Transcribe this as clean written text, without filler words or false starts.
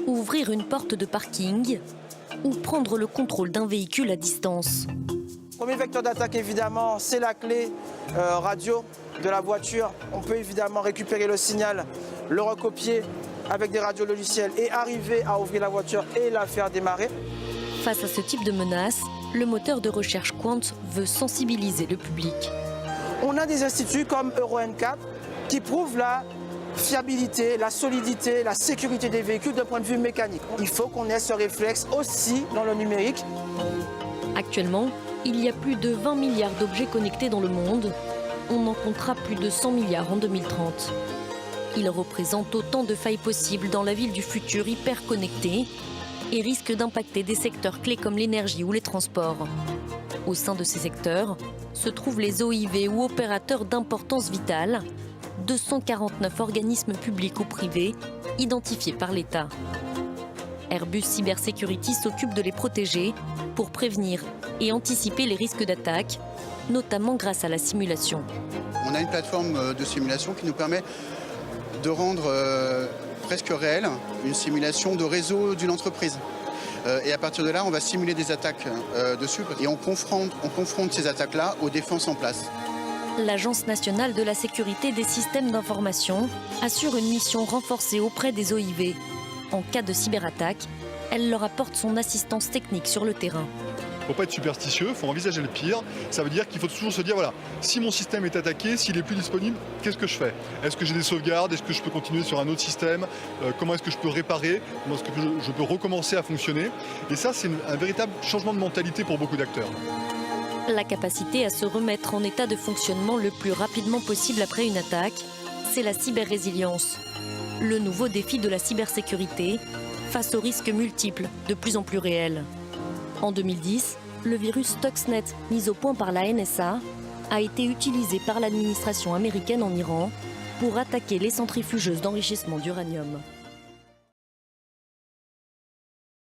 ouvrir une porte de parking ou prendre le contrôle d'un véhicule à distance. Premier vecteur d'attaque, évidemment, c'est la clé radio de la voiture. On peut évidemment récupérer le signal, le recopier avec des radios logiciels et arriver à ouvrir la voiture et la faire démarrer. Face à ce type de menace, le moteur de recherche Quant veut sensibiliser le public. On a des instituts comme Euro-NCAP qui prouvent la fiabilité, la solidité, la sécurité des véhicules d'un point de vue mécanique. Il faut qu'on ait ce réflexe aussi dans le numérique. Actuellement, il y a plus de 20 milliards d'objets connectés dans le monde. On en comptera plus de 100 milliards en 2030. Ils représentent autant de failles possibles dans la ville du futur hyper connectée et risquent d'impacter des secteurs clés comme l'énergie ou les transports. Au sein de ces secteurs se trouvent les OIV ou opérateurs d'importance vitale, 249 organismes publics ou privés identifiés par l'État. Airbus Cybersecurity s'occupe de les protéger pour prévenir et anticiper les risques d'attaque, notamment grâce à la simulation. On a une plateforme de simulation qui nous permet de rendre presque réelle une simulation de réseau d'une entreprise. Et à partir de là, on va simuler des attaques dessus et on confronte ces attaques-là aux défenses en place. L'Agence nationale de la sécurité des systèmes d'information assure une mission renforcée auprès des OIV. En cas de cyberattaque, elle leur apporte son assistance technique sur le terrain. Il ne faut pas être superstitieux, il faut envisager le pire. Ça veut dire qu'il faut toujours se dire, voilà, si mon système est attaqué, s'il est plus disponible, qu'est-ce que je fais? Est-ce que j'ai des sauvegardes? Est-ce que je peux continuer sur un autre système? Comment est-ce que je peux réparer? Comment est-ce que je peux recommencer à fonctionner? Et ça, c'est un véritable changement de mentalité pour beaucoup d'acteurs. La capacité à se remettre en état de fonctionnement le plus rapidement possible après une attaque, c'est la cyber-résilience. Le nouveau défi de la cybersécurité face aux risques multiples, de plus en plus réels. En 2010, le virus Stuxnet, mis au point par la NSA, a été utilisé par l'administration américaine en Iran pour attaquer les centrifugeuses d'enrichissement d'uranium.